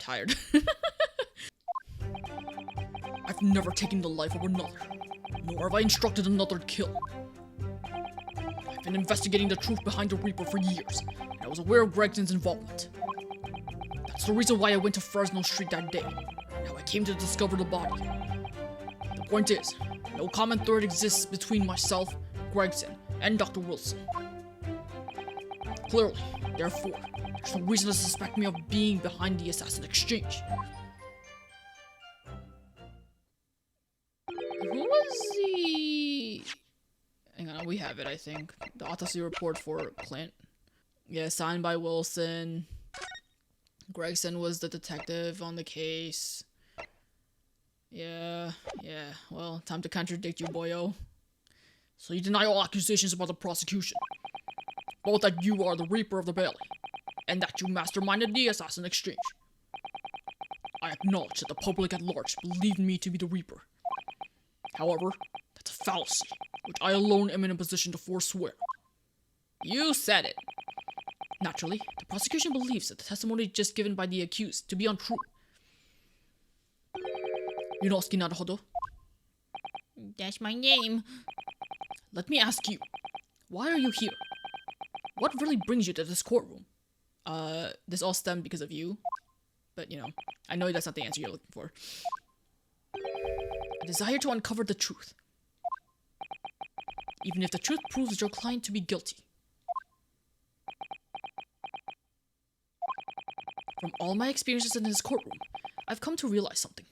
tired. I've never taken the life of another, nor have I instructed another to kill. I've been investigating the truth behind the Reaper for years, and I was aware of Gregson's involvement. That's the reason why I went to Fresno Street that day, and how I came to discover the body. The point is, no common thread exists between myself, Gregson, and Dr. Wilson. Clearly, therefore, there's no reason to suspect me of being behind the assassin exchange. Who was the... Hang on, we have it, I think. The autopsy report for Clint. Yeah, signed by Wilson. Gregson was the detective on the case. Yeah, well, time to contradict you, boyo. So you deny all accusations about the prosecution. Both that you are the Reaper of the Bailey, and that you masterminded the assassin exchange. I acknowledge that the public at large believed me to be the Reaper. However, that's a fallacy, which I alone am in a position to forswear. You said it. Naturally, the prosecution believes that the testimony just given by the accused to be untrue. Ryunosuke Naruhodo. That's my name. Let me ask you, why are you here? What really brings you to this courtroom? This all stemmed because of you. But, you know, I know that's not the answer you're looking for. A desire to uncover the truth. Even if the truth proves your client to be guilty. From all my experiences in this courtroom, I've come to realize something.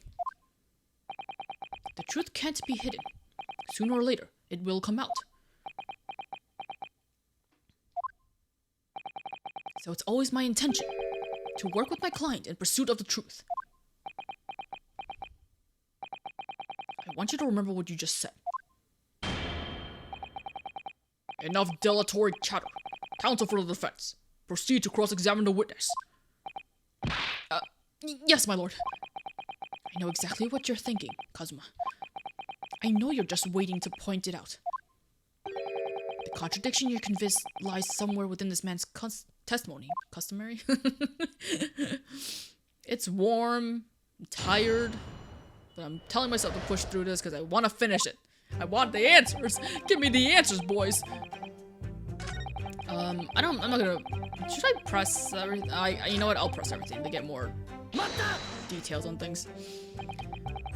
The truth can't be hidden. Sooner or later, it will come out. So it's always my intention to work with my client in pursuit of the truth. I want you to remember what you just said. Enough dilatory chatter. Counsel for the defense. Proceed to cross-examine the witness. Yes, my lord. I know exactly what you're thinking, Kazuma. I know you're just waiting to point it out. The contradiction you're convinced lies somewhere within this man's testimony. Customary? It's warm, I'm tired, but I'm telling myself to push through this because I want to finish it. I want the answers. Give me the answers, boys. I'm not gonna... Should I press everything? You know what? I'll press everything to get more details on things.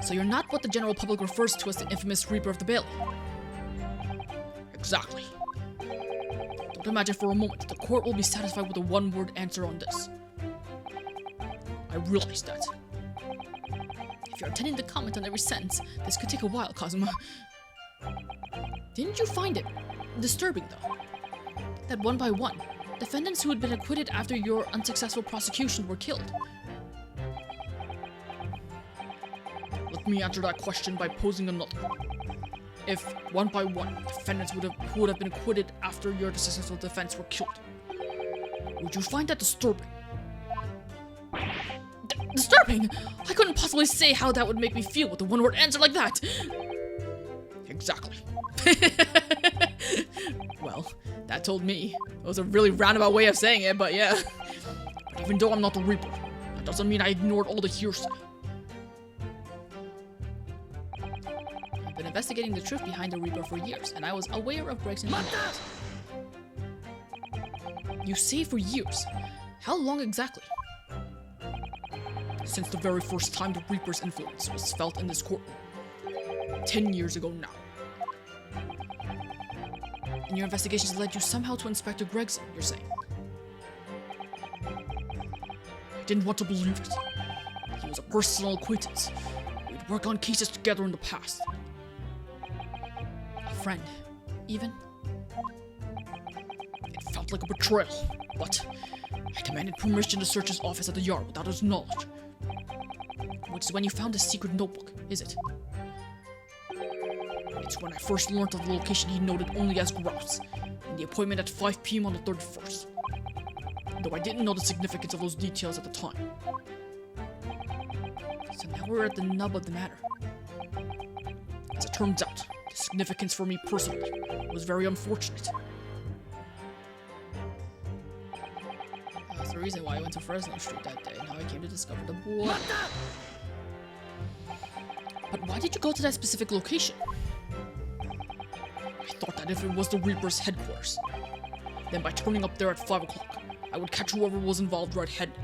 So you're not what the general public refers to as the infamous Reaper of the Bailey. Exactly. Don't imagine for a moment that the court will be satisfied with a one-word answer on this. I realize that. If you're intending to comment on every sentence, this could take a while, Kazuma. Didn't you find it disturbing, though, that one by one, defendants who had been acquitted after your unsuccessful prosecution were killed? Let me answer that question by posing another. If, one by one, defendants who would have been acquitted after your successful defense were killed, would you find that disturbing? Disturbing? I couldn't possibly say how that would make me feel with a one-word answer like that! Exactly. Well, that told me. It was a really roundabout way of saying it, but yeah. But even though I'm not the Reaper, that doesn't mean I ignored all the hearsay. I've been investigating the truth behind the Reaper for years, and I was aware of Gregson's involvement. You say for years. How long exactly? Since the very first time the Reaper's influence was felt in this courtroom. 10 years ago now. And your investigations led you somehow to Inspector Gregson, you're saying? I didn't want to believe it. He was a personal acquaintance. We'd worked on cases together in the past. A friend, even. It felt like a betrayal, but I demanded permission to search his office at the yard without his knowledge. Which is when you found his secret notebook, is it? It's when I first learned of the location he noted only as grouse, and the appointment at 5 p.m. on the 31st. Though I didn't know the significance of those details at the time. So now we're at the nub of the matter. As it turns out, the significance for me personally was very unfortunate. the reason why I went to Fresno Street that day and how I came to discover the boy. But why did you go to that specific location? I thought that if it was the Reaper's headquarters, then by turning up there at 5 o'clock, I would catch whoever was involved red-handed.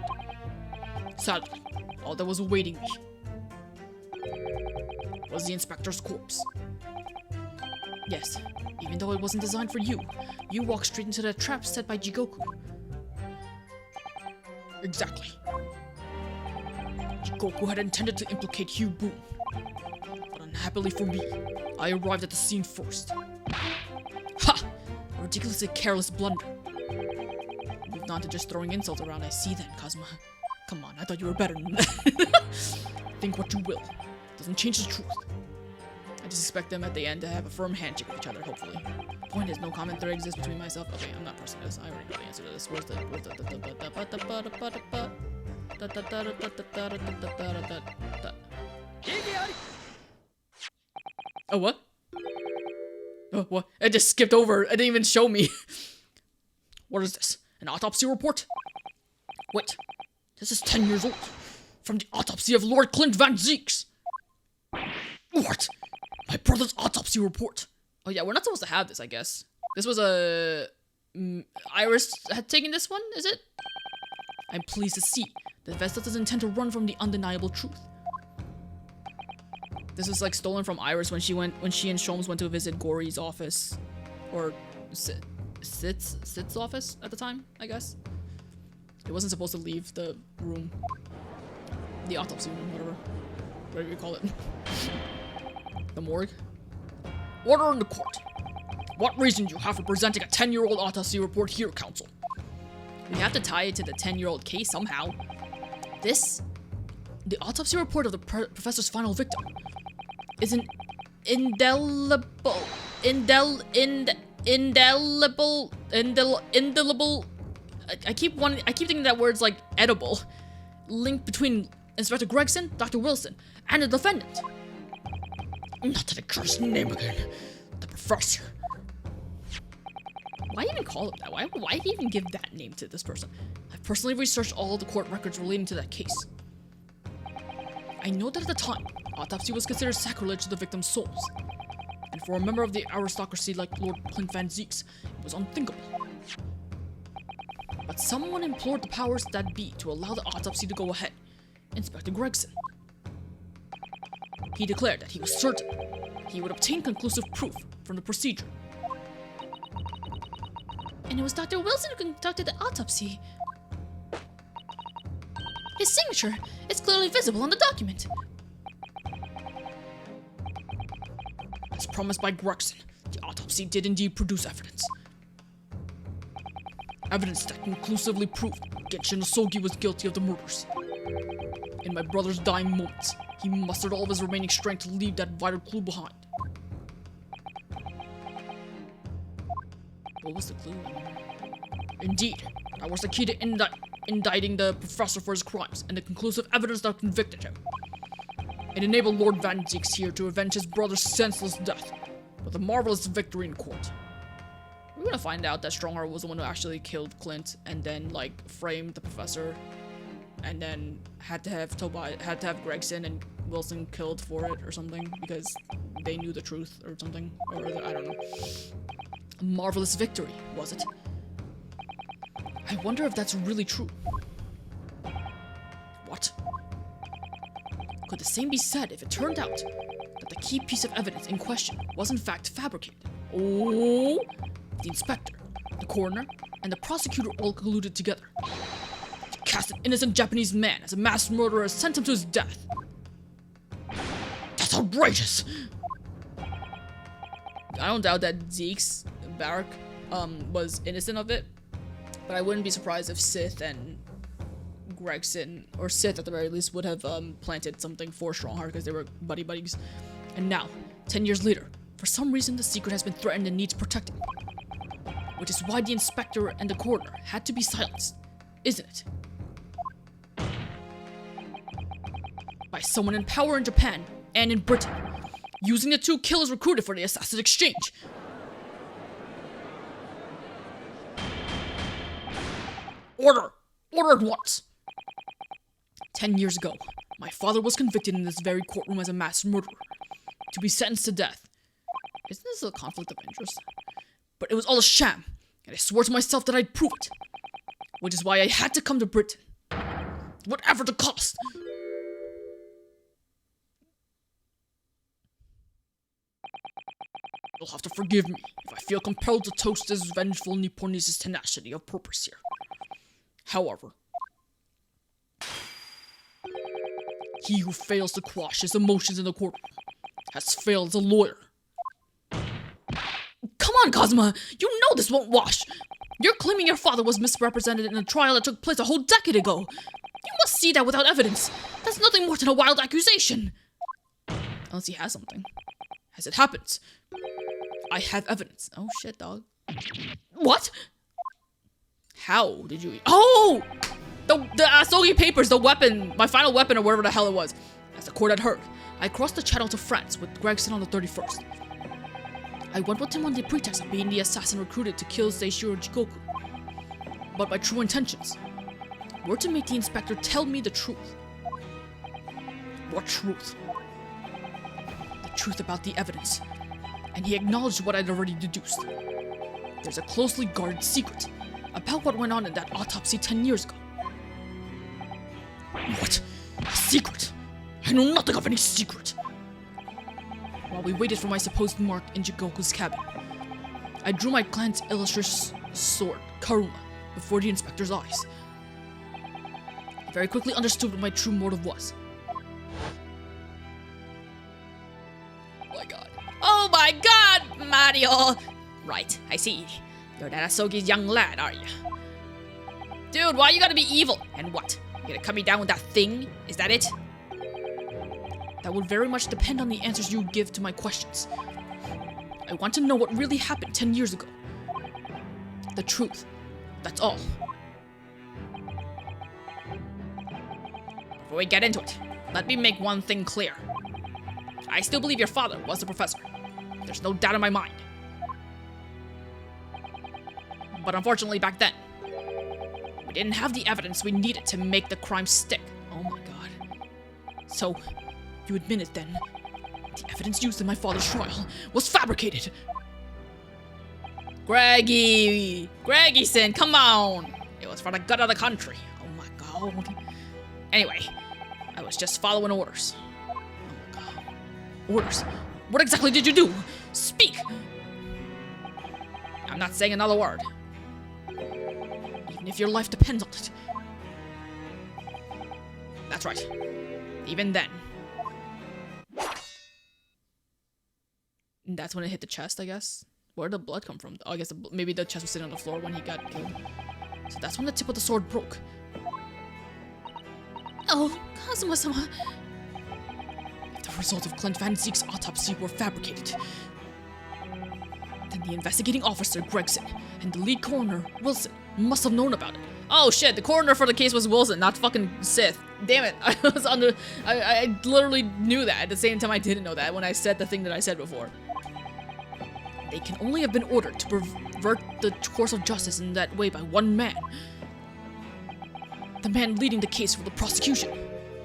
Sadly, all that was awaiting me was the inspector's corpse. Yes, even though it wasn't designed for you, you walked straight into the trap set by Jigoku. Exactly. Jigoku had intended to implicate Hugh Boone, but unhappily for me, I arrived at the scene first. Ha! A ridiculously careless blunder. Moved on to just throwing insults around. I see then, Kazuma. Come on, I thought you were better than that. Think what you will. Doesn't change the truth. I just expect them at the end to have a firm handshake with each other, hopefully. Point is, no common thread exists between myself. Okay, I'm not pressing this. I already know the answer to this. Where's the Oh, what? Oh, what? It just skipped over. It didn't even show me. What is this? An autopsy report? Wait. This is 10 years old. From the autopsy of Lord Clint Van Zeeks. What? My brother's autopsy report. Oh yeah, we're not supposed to have this, I guess. This was a... Iris had taken this one, is it? I'm pleased to see that Vesta doesn't intend to run from the undeniable truth. This was like stolen from Iris when she and Sholmes went to visit Gory's office. Or Sit's office at the time, I guess. It wasn't supposed to leave the room. The autopsy room, whatever you call it. The morgue. Order in the court. What reason do you have for presenting a 10-year-old autopsy report here, counsel? We have to tie it to the 10-year-old case somehow. The autopsy report of the professor's final victim is an indelible, I keep thinking that word's like edible, link between Inspector Gregson, Dr. Wilson, and the defendant. Not that accursed name again. The professor. Why even call it that? Why even give that name to this person? I've personally researched all the court records relating to that case. I know that at the time, autopsy was considered sacrilege to the victim's souls. And for a member of the aristocracy like Lord Clint Van Zeeks, it was unthinkable. But someone implored the powers that be to allow the autopsy to go ahead. Inspector Gregson. He declared that he was certain he would obtain conclusive proof from the procedure. And it was Dr. Wilson who conducted the autopsy. His signature is clearly visible on the document. As promised by Gregson, the autopsy did indeed produce evidence. Evidence that conclusively proved Genshin Osogi was guilty of the murders. In my brother's dying moments, he mustered all of his remaining strength to leave that vital clue behind. What was the clue? Indeed, that was the key to indicting the professor for his crimes and the conclusive evidence that convicted him. It enabled Lord Van Zeeks here to avenge his brother's senseless death with a marvelous victory in court. We're gonna find out that Strongheart was the one who actually killed Clint and then, like, framed the professor. And then had to have Gregson and Wilson killed for it or something because they knew the truth or something. Or I don't know. A marvelous victory, was it? I wonder if that's really true. What? Could the same be said if it turned out that the key piece of evidence in question was in fact fabricated? Oh! The inspector, the coroner, and the prosecutor all colluded together. Cast an innocent Japanese man as a mass murderer and sent him to his death. That's outrageous! I don't doubt that Zeeks, Barak, was innocent of it, but I wouldn't be surprised if Sith and Gregson, or Sith at the very least, would have planted something for Strongheart because they were buddies. And now, 10 years later, for some reason the secret has been threatened and needs protecting. Which is why the inspector and the coroner had to be silenced, isn't it? By someone in power in Japan and in Britain, using the two killers recruited for the assassin exchange. Order! Order at once! 10 years ago, my father was convicted in this very courtroom as a mass murderer, to be sentenced to death. Isn't this a conflict of interest? But it was all a sham, and I swore to myself that I'd prove it. Which is why I had to come to Britain. Whatever the cost! You'll have to forgive me if I feel compelled to toast this vengeful Nipponese tenacity of purpose here. However, he who fails to quash his emotions in the courtroom has failed as a lawyer. Come on, Kazuma! You know this won't wash! You're claiming your father was misrepresented in a trial that took place a whole decade ago! You must see that without evidence! That's nothing more than a wild accusation! Unless he has something. As it happens, I have evidence. Oh shit, dog. What? How did you... Oh! The Asogi papers, the weapon, my final weapon or whatever the hell it was. As the court had heard, I crossed the channel to France with Gregson on the 31st. I went with him on the pretext of being the assassin recruited to kill Seishiro Jikoku. But my true intentions were to make the inspector tell me the truth. What truth? The truth about the evidence. And he acknowledged what I'd already deduced. There's a closely guarded secret about what went on in that autopsy 10 years ago. What? A secret? I know nothing of any secret. While we waited for my supposed mark in Jikoku's cabin, I drew my clan's illustrious sword, Karuma, before the inspector's eyes. He very quickly understood what my true motive was. Oh my god, Mario! Right, I see. You're that Asogi's young lad, are you? Dude, why you gotta be evil? And what? You gonna cut me down with that thing? Is that it? That would very much depend on the answers you give to my questions. I want to know what really happened 10 years ago. The truth. That's all. Before we get into it, let me make one thing clear. I still believe your father was the professor. There's no doubt in my mind. But unfortunately back then, we didn't have the evidence we needed to make the crime stick. Oh my god. So, you admit it then. The evidence used in my father's trial was fabricated. Greggy-san, come on! It was for the good of the country. Oh my god. Anyway, I was just following orders. Oh my god. Orders? What exactly did you do? Speak! I'm not saying another word. Even if your life depends on it. That's right. Even then. And that's when it hit the chest, I guess. Where did the blood come from? Oh, I guess maybe the chest was sitting on the floor when he got killed. So that's when the tip of the sword broke. Oh, Kazuma-sama. If the result of Clint Van Zeek's autopsy were fabricated, then the investigating officer, Gregson, and the lead coroner, Wilson, must have known about it. Oh shit, the coroner for the case was Wilson, not fucking Sith. Damn it, I literally knew that at the same time I didn't know that when I said the thing that I said before. They can only have been ordered to pervert the course of justice in that way by one man. The man leading the case for the prosecution,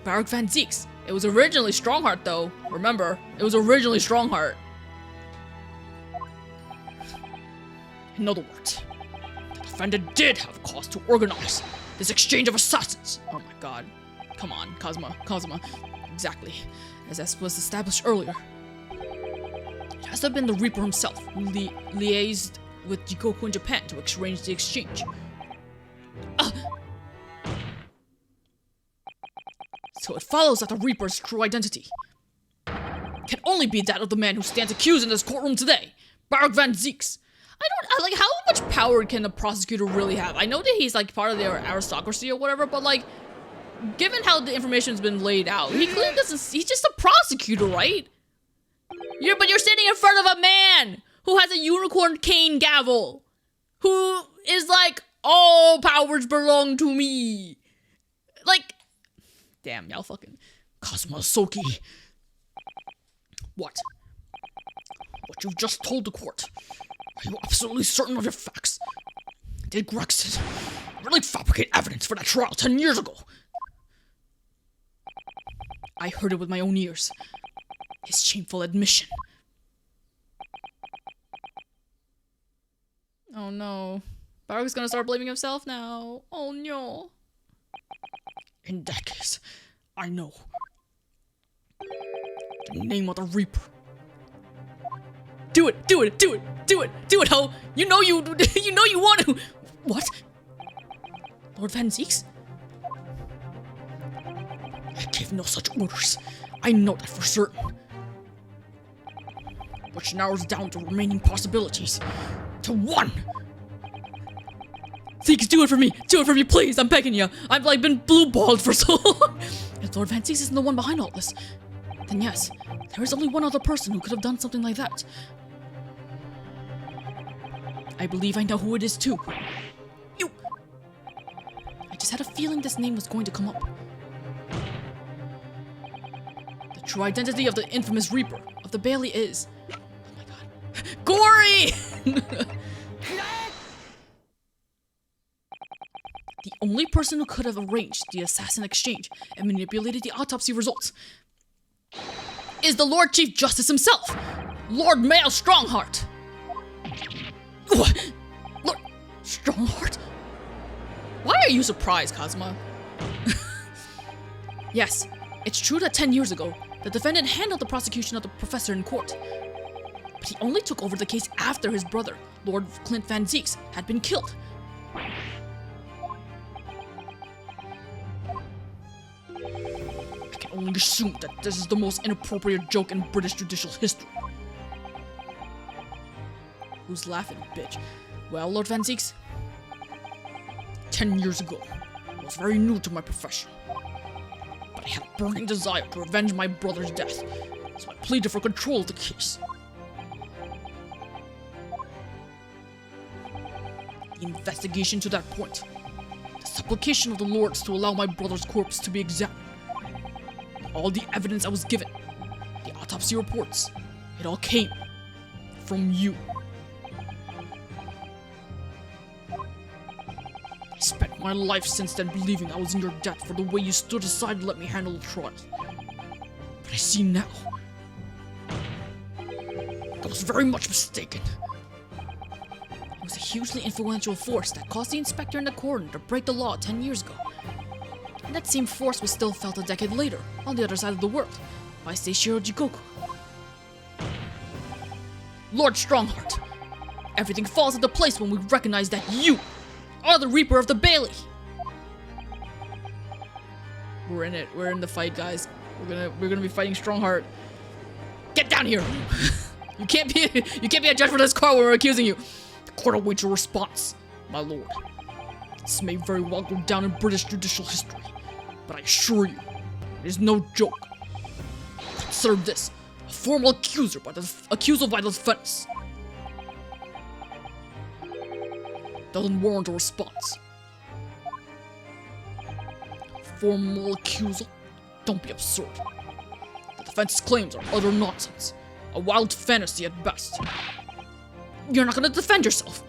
Barak Van Zeeks. It was originally Strongheart though, remember, it was originally Strongheart. In other words, the defendant did have cause to organize this exchange of assassins. Oh my god. Come on, Kazuma. Exactly. As was established earlier. It has to have been the Reaper himself who liaised with Jikoku in Japan to arrange the exchange. So it follows that the Reaper's true identity can only be that of the man who stands accused in this courtroom today, Barak Van Zeeks. Like, how much power can a prosecutor really have? I know that he's, like, part of the aristocracy or whatever, but, like, given how the information's been laid out, he clearly doesn't, he's just a prosecutor, right? But you're standing in front of a man who has a unicorn cane gavel, who is like, all powers belong to me. Like, damn, y'all fucking, Kazuma Soki. What? What you've just told the court. Are you absolutely certain of your facts? Did Gregson really fabricate evidence for that trial 10 years ago? I heard it with my own ears. His shameful admission. Oh no. Baruch's gonna start blaming himself now. Oh no. In that case, I know. The name of the Reaper. Do it, ho! You know you want to. What? Lord Van Zieks? I gave no such orders. I know that for certain. Which narrows down the remaining possibilities to one. Zieks, do it for me, please, I'm begging you. I've been blue-balled for so long. If Lord Van Zieks isn't the one behind all this, then yes, there is only one other person who could have done something like that. I believe I know who it is too. You! I just had a feeling this name was going to come up. The true identity of the infamous Reaper of the Bailey is... Oh my god. Gory! The only person who could have arranged the assassin exchange and manipulated the autopsy results is the Lord Chief Justice himself, Lord Mayo Strongheart. What? Lord Strongheart? Why are you surprised, Cosmo? Yes, it's true that 10 years ago, the defendant handled the prosecution of the professor in court. But he only took over the case after his brother, Lord Clint Van Zieks, had been killed. I can only assume that this is the most inappropriate joke in British judicial history. Who's laughing, bitch? Well, Lord Van Zieks, 10 years ago, I was very new to my profession. But I had a burning desire to avenge my brother's death, so I pleaded for control of the case. The investigation to that point, the supplication of the lords to allow my brother's corpse to be examined, all the evidence I was given, the autopsy reports, it all came from you. I spent my life since then believing I was in your debt for the way you stood aside and let me handle the trial. But I see now, I was very much mistaken. It was a hugely influential force that caused the inspector and the coroner to break the law 10 years ago. And that same force was still felt a decade later, on the other side of the world, by Seishiro Jikoku. Lord Strongheart, everything falls into place when we recognize that you are the Reaper of the Bailey. We're in it. We're in the fight, guys. We're gonna be fighting Strongheart. Get down here! You can't be a judge for this court when we're accusing you. The court awaits your response, my lord. This may very well go down in British judicial history, but I assure you, it is no joke. Consider this a formal accusal by the defense. Doesn't warrant a response. Formal accusal? Don't be absurd. The defense's claims are utter nonsense, a wild fantasy at best. You're not gonna defend yourself.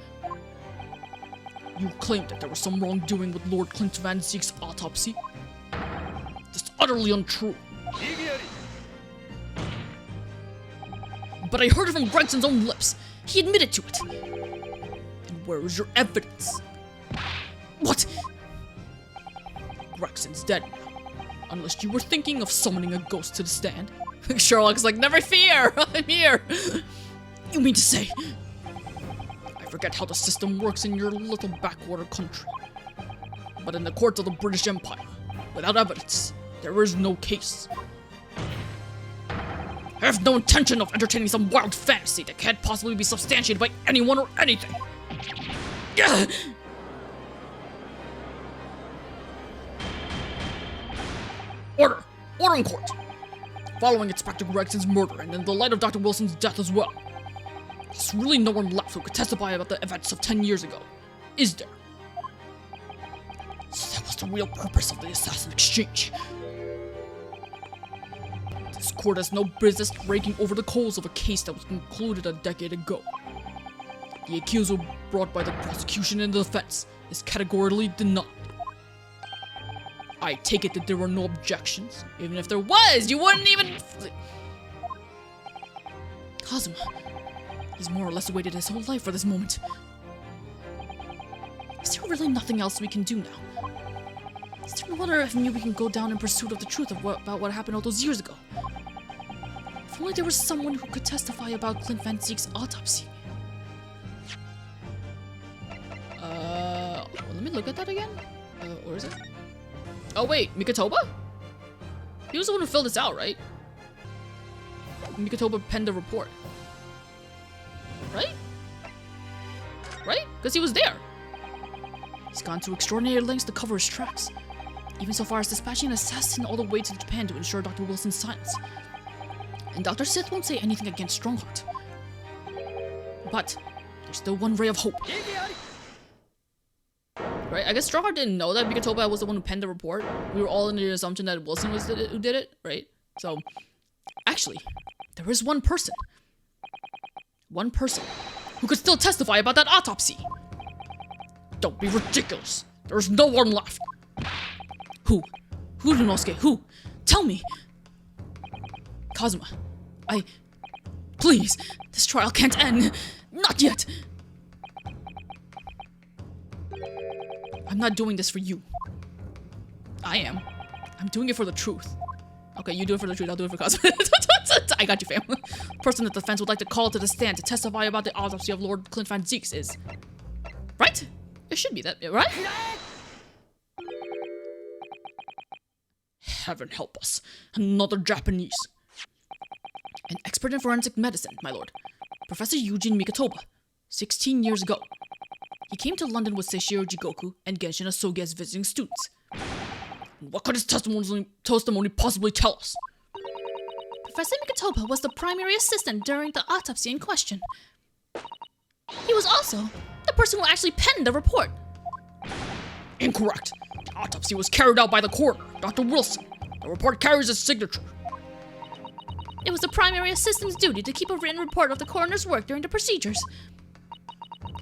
You claimed that there was some wrongdoing with Lord Clint Van Zieks' autopsy. That's utterly untrue. But I heard it from Gregson's own lips. He admitted to it. And where is your evidence? What? Gregson's dead now. Unless you were thinking of summoning a ghost to the stand. Sherlock's like, never fear, I'm here. You mean to say... I forget how the system works in your little backwater country. But in the courts of the British Empire, without evidence, there is no case. I have no intention of entertaining some wild fantasy that can't possibly be substantiated by anyone or anything. Order! Order in court! Following Inspector Gregson's murder and in the light of Dr. Wilson's death as well, there's really no one left who could testify about the events of 10 years ago, is there? So that was the real purpose of the assassin exchange. This court has no business raking over the coals of a case that was concluded a decade ago. The accusal brought by the prosecution and the defense is categorically denied. I take it that there were no objections. Even if there was, you wouldn't even... Kazuma. He's more or less waited his whole life for this moment. Is there really nothing else we can do now? Is there no other avenue we can go down in pursuit of the truth about what happened all those years ago? If only there was someone who could testify about Clint Van Zeek's autopsy. Let me look at that again. Where is it? Oh wait, Mikotoba? He was the one who filled this out, right? Mikotoba penned the report. Right? Right? Because he was there. He's gone to extraordinary lengths to cover his tracks. Even so far as dispatching an assassin all the way to Japan to ensure Dr. Wilson's silence. And Dr. Sith won't say anything against Strongheart. But there's still one ray of hope. Right? I guess Strongheart didn't know that Mikotoba was the one who penned the report. We were all under the assumption that Wilson was who did it, right? So, actually, there is one person. One person who could still testify about that autopsy. Don't be ridiculous. There's no one left. Who? Who, Ryunosuke? Who? Tell me. Kazuma. Please. This trial can't end. Not yet. I'm not doing this for you. I am. I'm doing it for the truth. Okay, you do it for the truth, I'll do it for Kazuma. I got you, fam. The person that the defense would like to call to the stand to testify about the autopsy of Lord Clint Van Zeeks is... Right? It should be that, right? Heaven help us. Another Japanese. An expert in forensic medicine, my lord. Professor Eugene Mikotoba. 16 years ago. He came to London with Seishiro Jigoku and Genshin Asogi as visiting students. What could his testimony possibly tell us? Professor Mikotoba was the primary assistant during the autopsy in question. He was also the person who actually penned the report. Incorrect. The autopsy was carried out by the coroner, Dr. Wilson. The report carries his signature. It was the primary assistant's duty to keep a written report of the coroner's work during the procedures.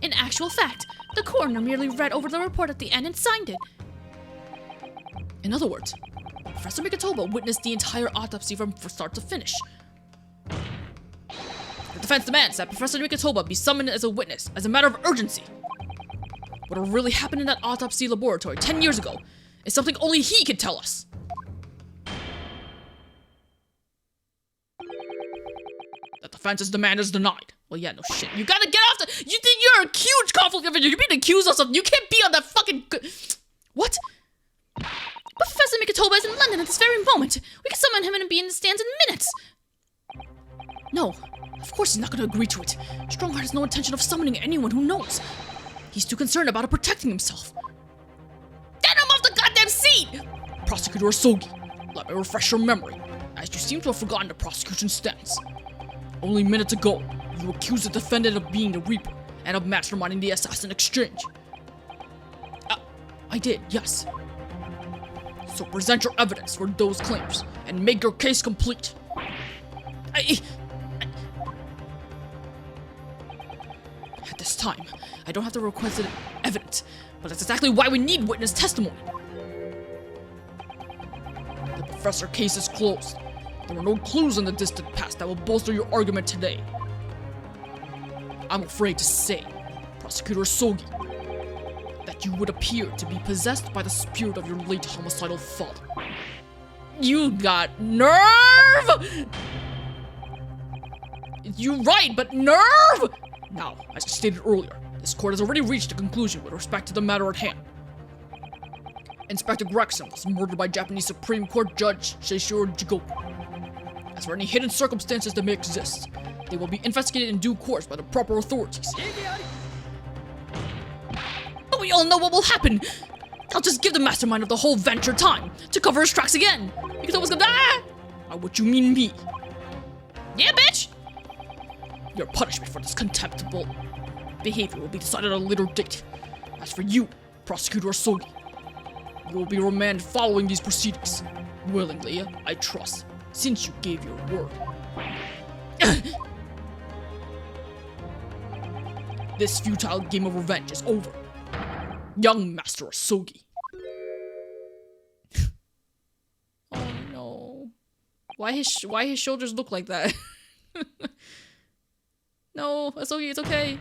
In actual fact, the coroner merely read over the report at the end and signed it. In other words, Professor Mikotoba witnessed the entire autopsy from start to finish. The defense demands that Professor Mikotoba be summoned as a witness, as a matter of urgency. What really happened in that autopsy laboratory 10 years ago is something only he can tell us. The defense's demand is denied. Well, yeah, no shit. You gotta get off the... You think you're a huge conflict of interest. You're being accused of something. You can't be on that fucking... What? But Professor Mikotoba is in London at this very moment. We can summon him and be in the stands in minutes. No, of course he's not gonna agree to it. Strongheart has no intention of summoning anyone who knows. He's too concerned about protecting himself. Get him off the goddamn seat! Prosecutor Asogi, let me refresh your memory, as you seem to have forgotten the prosecution's stance. Only minutes ago, you accused the defendant of being the Reaper and of masterminding the assassin exchange. I did, yes. So present your evidence for those claims and make your case complete. At this time, I don't have the requested evidence, but that's exactly why we need witness testimony. The professor case is closed. There were no clues in the distant past that will bolster your argument today. I'm afraid to say, Prosecutor Asogi, that you would appear to be possessed by the spirit of your late homicidal father. You got nerve! You're right, but nerve! Now, as I stated earlier, this court has already reached a conclusion with respect to the matter at hand. Inspector Gregson was murdered by Japanese Supreme Court Judge Seishiro Jigoku. As for any hidden circumstances that may exist, they will be investigated in due course by the proper authorities. But we all know what will happen! I'll just give the mastermind of the whole venture time to cover his tracks again, because I was gonna die! By what you mean me? Yeah, bitch! Your punishment for this contemptible behavior will be decided at a later date. As for you, Prosecutor Asogi, you will be remanded following these proceedings. Willingly, I trust, since you gave your word. This futile game of revenge is over. Young Master Asogi. Oh no. Why his shoulders look like that? No, Asogi, it's okay.